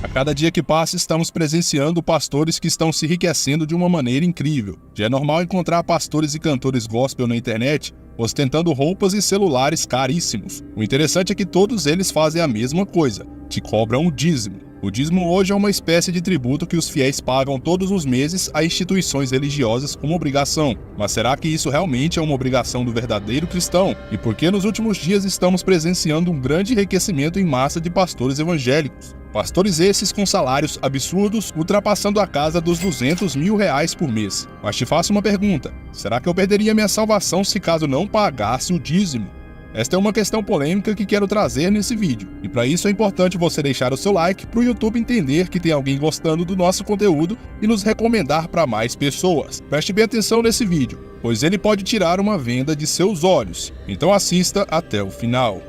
A cada dia que passa, estamos presenciando pastores que estão se enriquecendo de uma maneira incrível. Já é normal encontrar pastores e cantores gospel na internet ostentando roupas e celulares caríssimos. O interessante é que todos eles fazem a mesma coisa, te cobram o dízimo. O dízimo hoje é uma espécie de tributo que os fiéis pagam todos os meses a instituições religiosas como obrigação. Mas será que isso realmente é uma obrigação do verdadeiro cristão? E por que nos últimos dias estamos presenciando um grande enriquecimento em massa de pastores evangélicos? Pastores esses com salários absurdos, ultrapassando a casa dos R$200 mil por mês. Mas te faço uma pergunta, será que eu perderia minha salvação se caso não pagasse o dízimo? Esta é uma questão polêmica que quero trazer nesse vídeo. E para isso é importante você deixar o seu like para o YouTube entender que tem alguém gostando do nosso conteúdo e nos recomendar para mais pessoas. Preste bem atenção nesse vídeo, pois ele pode tirar uma venda de seus olhos. Então assista até o final.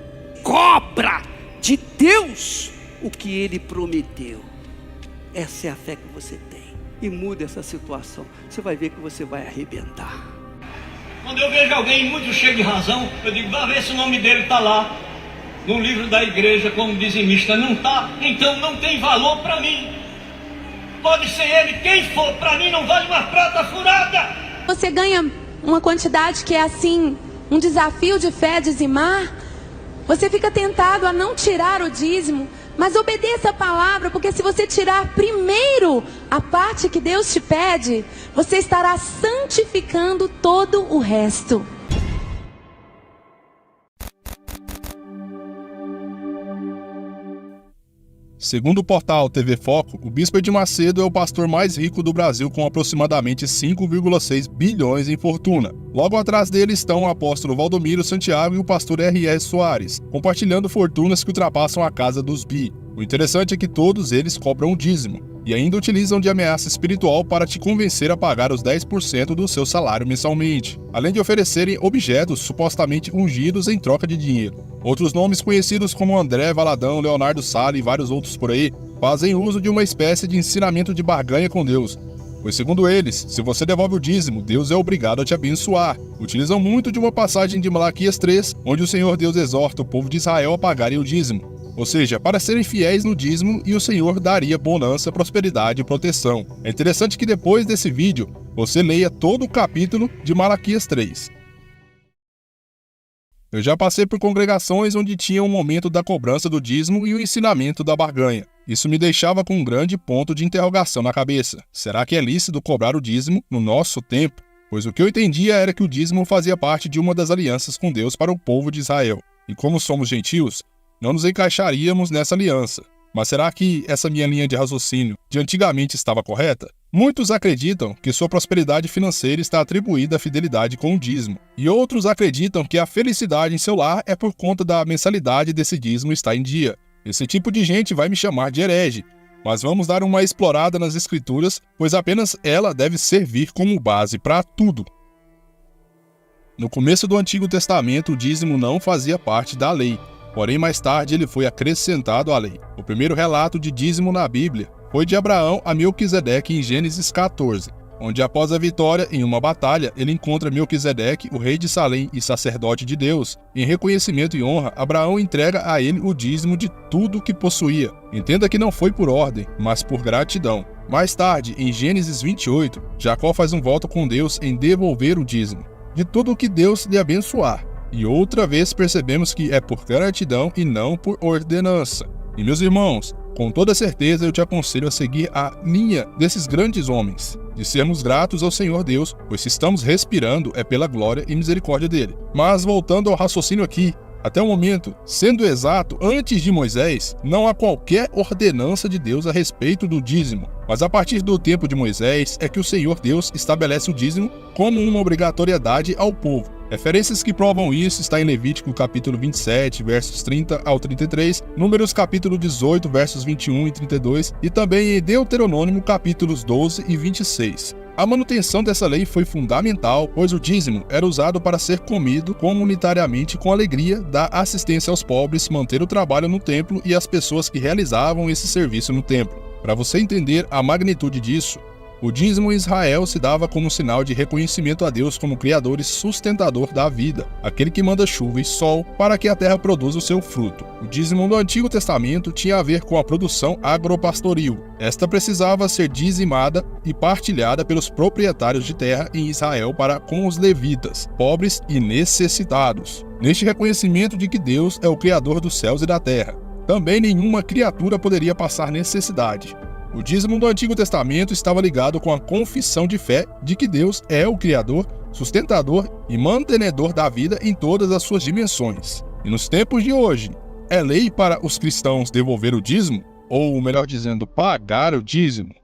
Cobra de Deus o que Ele prometeu. Essa é a fé que você tem. E muda essa situação. Você vai ver que você vai arrebentar. Quando eu vejo alguém muito cheio de razão, eu digo, vai ver se o nome dele está lá no livro da igreja como dizimista. Não está, então não tem valor para mim. Pode ser ele quem for, para mim não vale uma prata furada. Você ganha uma quantidade que é assim, um desafio de fé, dizimar. Você fica tentado a não tirar o dízimo, mas obedeça a palavra, porque se você tirar primeiro a parte que Deus te pede, você estará santificando todo o resto. Segundo o portal TV Foco, o Bispo Edir Macedo é o pastor mais rico do Brasil com aproximadamente 5,6 bilhões em fortuna. Logo atrás dele estão o apóstolo Valdomiro Santiago e o pastor R.R. Soares, compartilhando fortunas que ultrapassam a casa dos bi. O interessante é que todos eles cobram o dízimo e ainda utilizam de ameaça espiritual para te convencer a pagar os 10% do seu salário mensalmente, além de oferecerem objetos supostamente ungidos em troca de dinheiro. Outros nomes conhecidos como André Valadão, Leonardo Sala e vários outros por aí fazem uso de uma espécie de ensinamento de barganha com Deus, pois segundo eles, se você devolve o dízimo, Deus é obrigado a te abençoar. Utilizam muito de uma passagem de Malaquias 3, onde o Senhor Deus exorta o povo de Israel a pagarem o dízimo, ou seja, para serem fiéis no dízimo, e o Senhor daria bonança, prosperidade e proteção. É interessante que depois desse vídeo, você leia todo o capítulo de Malaquias 3. Eu já passei por congregações onde tinha um momento da cobrança do dízimo e o ensinamento da barganha. Isso me deixava com um grande ponto de interrogação na cabeça. Será que é lícito cobrar o dízimo no nosso tempo? Pois o que eu entendia era que o dízimo fazia parte de uma das alianças com Deus para o povo de Israel. E como somos gentios, não nos encaixaríamos nessa aliança. Mas será que essa minha linha de raciocínio de antigamente estava correta? Muitos acreditam que sua prosperidade financeira está atribuída à fidelidade com o dízimo, e outros acreditam que a felicidade em seu lar é por conta da mensalidade desse dízimo estar em dia. Esse tipo de gente vai me chamar de herege, mas vamos dar uma explorada nas escrituras, pois apenas ela deve servir como base para tudo. No começo do Antigo Testamento, o dízimo não fazia parte da lei. Porém, mais tarde ele foi acrescentado à lei. O primeiro relato de dízimo na Bíblia foi de Abraão a Melquisedeque em Gênesis 14, onde após a vitória em uma batalha, ele encontra Melquisedeque, o rei de Salém e sacerdote de Deus. Em reconhecimento e honra, Abraão entrega a ele o dízimo de tudo que possuía. Entenda que não foi por ordem, mas por gratidão. Mais tarde, em Gênesis 28, Jacó faz um voto com Deus em devolver o dízimo de tudo o que Deus lhe abençoar. E outra vez percebemos que é por gratidão e não por ordenança. E meus irmãos, com toda certeza eu te aconselho a seguir a linha desses grandes homens, de sermos gratos ao Senhor Deus, pois se estamos respirando é pela glória e misericórdia dele. Mas voltando ao raciocínio aqui, até o momento, sendo exato, antes de Moisés, não há qualquer ordenança de Deus a respeito do dízimo. Mas a partir do tempo de Moisés é que o Senhor Deus estabelece o dízimo como uma obrigatoriedade ao povo. Referências que provam isso está em Levítico capítulo 27, versos 30 ao 33, Números capítulo 18, versos 21 e 32, e também em Deuteronômio capítulos 12 e 26. A manutenção dessa lei foi fundamental, pois o dízimo era usado para ser comido comunitariamente com alegria, dar assistência aos pobres, manter o trabalho no templo e as pessoas que realizavam esse serviço no templo. Para você entender a magnitude disso, O dízimo em Israel se dava como sinal de reconhecimento a Deus como Criador e sustentador da vida, aquele que manda chuva e sol para que a terra produza o seu fruto. O dízimo no Antigo Testamento tinha a ver com a produção agropastoril. Esta precisava ser dizimada e partilhada pelos proprietários de terra em Israel para com os levitas, pobres e necessitados. Neste reconhecimento de que Deus é o Criador dos céus e da terra, também nenhuma criatura poderia passar necessidade. O dízimo do Antigo Testamento estava ligado com a confissão de fé de que Deus é o Criador, sustentador e mantenedor da vida em todas as suas dimensões. E nos tempos de hoje, é lei para os cristãos devolver o dízimo? Ou, melhor dizendo, pagar o dízimo?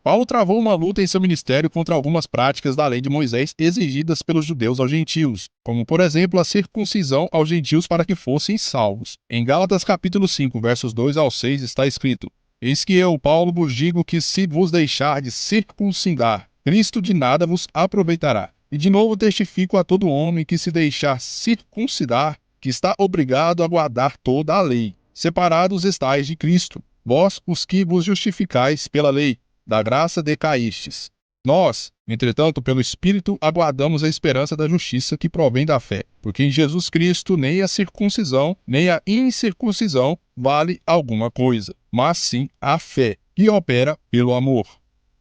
Paulo travou uma luta em seu ministério contra algumas práticas da lei de Moisés exigidas pelos judeus aos gentios, como, por exemplo, a circuncisão aos gentios para que fossem salvos. Em Gálatas capítulo 5, versos 2 ao 6 está escrito: Eis que eu, Paulo, vos digo que se vos deixardes circuncidar, Cristo de nada vos aproveitará. E de novo testifico a todo homem que se deixar circuncidar, que está obrigado a guardar toda a lei. Separados estáis de Cristo, vós os que vos justificais pela lei, da graça decaístes. Nós, entretanto, pelo Espírito, aguardamos a esperança da justiça que provém da fé, porque em Jesus Cristo nem a circuncisão, nem a incircuncisão vale alguma coisa, mas sim a fé, que opera pelo amor.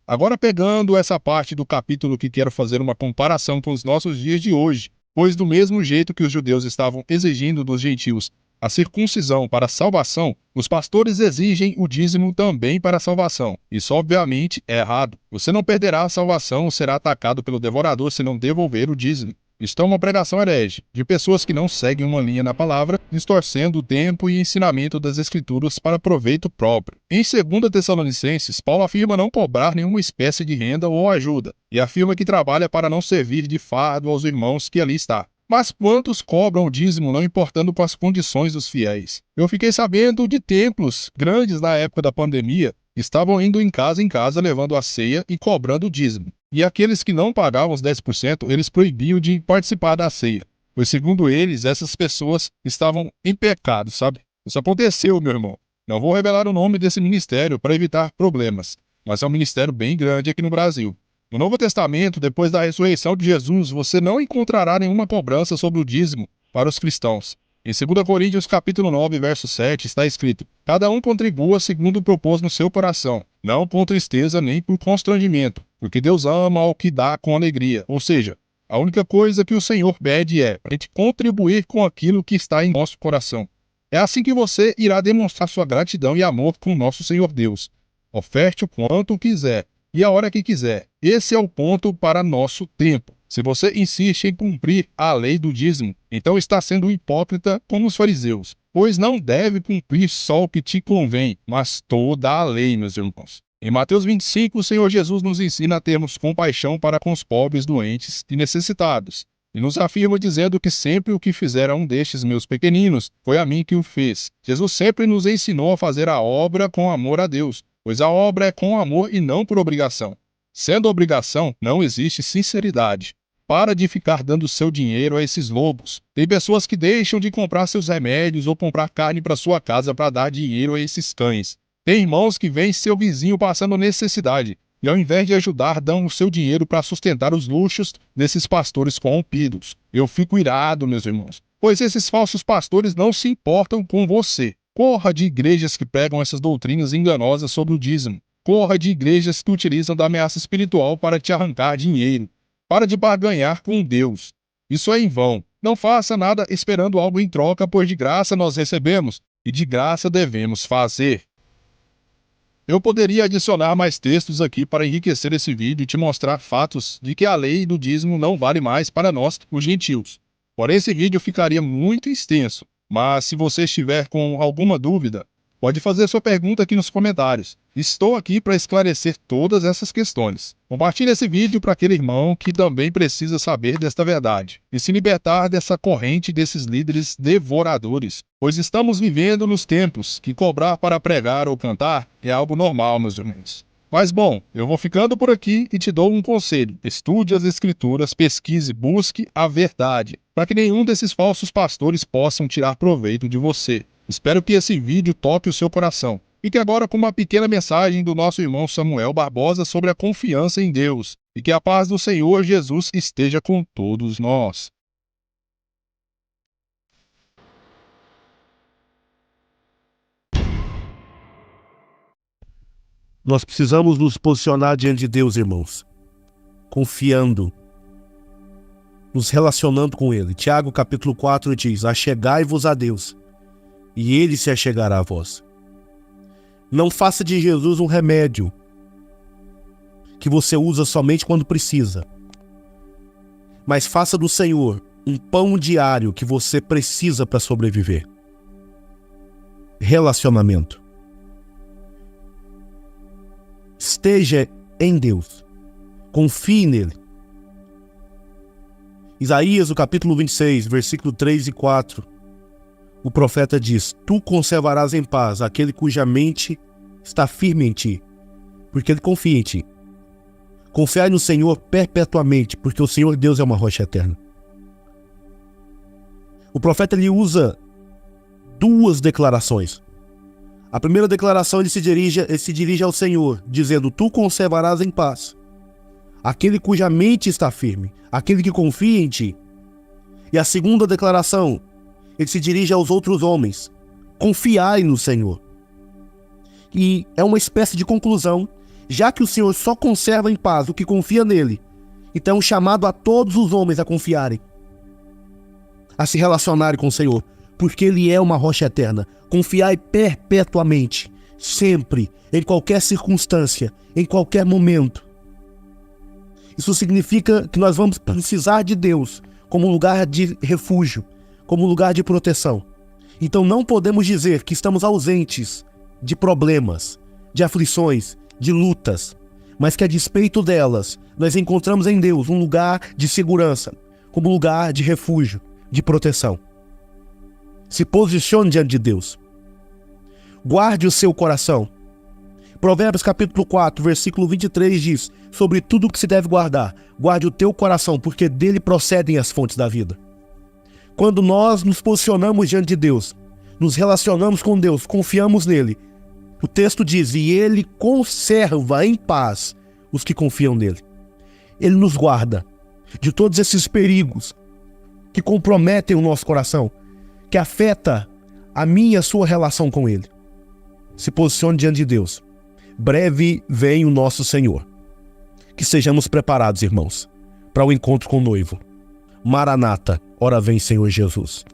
Agora, pegando essa parte do capítulo que quero fazer uma comparação com os nossos dias de hoje, pois do mesmo jeito que os judeus estavam exigindo dos gentios a circuncisão para a salvação, os pastores exigem o dízimo também para a salvação. Isso obviamente é errado. Você não perderá a salvação ou será atacado pelo devorador se não devolver o dízimo. Isto é uma pregação herege, de pessoas que não seguem uma linha na palavra, distorcendo o tempo e ensinamento das Escrituras para proveito próprio. Em 2 Tessalonicenses, Paulo afirma não cobrar nenhuma espécie de renda ou ajuda, e afirma que trabalha para não servir de fardo aos irmãos que ali está. Mas quantos cobram o dízimo não importando com as condições dos fiéis? Eu fiquei sabendo de templos grandes na época da pandemia que estavam indo em casa levando a ceia e cobrando o dízimo. E aqueles que não pagavam os 10%, eles proibiam de participar da ceia. Pois segundo eles, essas pessoas estavam em pecado, sabe? Isso aconteceu, meu irmão. Não vou revelar o nome desse ministério para evitar problemas, mas é um ministério bem grande aqui no Brasil. No Novo Testamento, depois da ressurreição de Jesus, você não encontrará nenhuma cobrança sobre o dízimo para os cristãos. Em 2 Coríntios capítulo 9, verso 7, está escrito: Cada um contribua segundo propôs no seu coração, não com tristeza nem por constrangimento, porque Deus ama ao que dá com alegria. Ou seja, a única coisa que o Senhor pede é para a gente contribuir com aquilo que está em nosso coração. É assim que você irá demonstrar sua gratidão e amor com o nosso Senhor Deus. Oferte o quanto quiser e a hora que quiser. Esse é o ponto para nosso tempo. Se você insiste em cumprir a lei do dízimo, então está sendo hipócrita como os fariseus, pois não deve cumprir só o que te convém, mas toda a lei, meus irmãos. Em Mateus 25, o Senhor Jesus nos ensina a termos compaixão para com os pobres, doentes e necessitados. E nos afirma dizendo que sempre o que fizer a um destes meus pequeninos, foi a mim que o fez. Jesus sempre nos ensinou a fazer a obra com amor a Deus, pois a obra é com amor e não por obrigação. Sendo obrigação, não existe sinceridade. Para de ficar dando seu dinheiro a esses lobos. Tem pessoas que deixam de comprar seus remédios ou comprar carne para sua casa para dar dinheiro a esses cães. Tem irmãos que veem seu vizinho passando necessidade e ao invés de ajudar, dão o seu dinheiro para sustentar os luxos desses pastores corrompidos. Eu fico irado, meus irmãos, pois esses falsos pastores não se importam com você. Corra de igrejas que pregam essas doutrinas enganosas sobre o dízimo. Corra de igrejas que utilizam da ameaça espiritual para te arrancar dinheiro. Para de barganhar com Deus. Isso é em vão. Não faça nada esperando algo em troca, pois de graça nós recebemos e de graça devemos fazer. Eu poderia adicionar mais textos aqui para enriquecer esse vídeo e te mostrar fatos de que a lei do dízimo não vale mais para nós, os gentios. Porém, esse vídeo ficaria muito extenso. Mas se você estiver com alguma dúvida, pode fazer sua pergunta aqui nos comentários. Estou aqui para esclarecer todas essas questões. Compartilhe esse vídeo para aquele irmão que também precisa saber desta verdade e se libertar dessa corrente desses líderes devoradores, pois estamos vivendo nos tempos que cobrar para pregar ou cantar é algo normal, meus irmãos. Mas bom, eu vou ficando por aqui e te dou um conselho. Estude as Escrituras, pesquise, busque a verdade, para que nenhum desses falsos pastores possam tirar proveito de você. Espero que esse vídeo toque o seu coração. Fique agora com uma pequena mensagem do nosso irmão Samuel Barbosa sobre a confiança em Deus. E que a paz do Senhor Jesus esteja com todos nós. Nós precisamos nos posicionar diante de Deus, irmãos, confiando, nos relacionando com Ele. Tiago capítulo 4 diz: achegai-vos a Deus, e Ele se achegará a vós. Não faça de Jesus um remédio que você usa somente quando precisa, mas faça do Senhor um pão diário que você precisa para sobreviver. Relacionamento. Esteja em Deus. Confie nele. Isaías, o capítulo 26, versículo 3 e 4. O profeta diz: tu conservarás em paz aquele cuja mente está firme em ti, porque ele confia em ti. Confiai no Senhor perpetuamente, porque o Senhor Deus é uma rocha eterna. O profeta ele usa duas declarações. A primeira declaração ele se dirige ao Senhor, dizendo: tu conservarás em paz aquele cuja mente está firme, aquele que confia em ti. E a segunda declaração, ele se dirige aos outros homens: confiai no Senhor. E é uma espécie de conclusão, já que o Senhor só conserva em paz o que confia nele. Então é um chamado a todos os homens a confiarem, a se relacionarem com o Senhor, porque Ele é uma rocha eterna. Confiai perpetuamente, sempre, em qualquer circunstância, em qualquer momento. Isso significa que nós vamos precisar de Deus como lugar de refúgio, como lugar de proteção. Então não podemos dizer que estamos ausentes de problemas, de aflições, de lutas, mas que a despeito delas, nós encontramos em Deus um lugar de segurança, como lugar de refúgio, de proteção. Se posicione diante de Deus. Guarde o seu coração. Provérbios capítulo 4, versículo 23 diz: sobre tudo que se deve guardar, guarde o teu coração, porque dele procedem as fontes da vida. Quando nós nos posicionamos diante de Deus, nos relacionamos com Deus, confiamos nele, o texto diz: e ele conserva em paz os que confiam nele. Ele nos guarda de todos esses perigos que comprometem o nosso coração, que afeta a minha e a sua relação com ele. Se posicione diante de Deus. Breve vem o nosso Senhor. Que sejamos preparados, irmãos, para o encontro com o noivo. Maranata, ora vem, Senhor Jesus.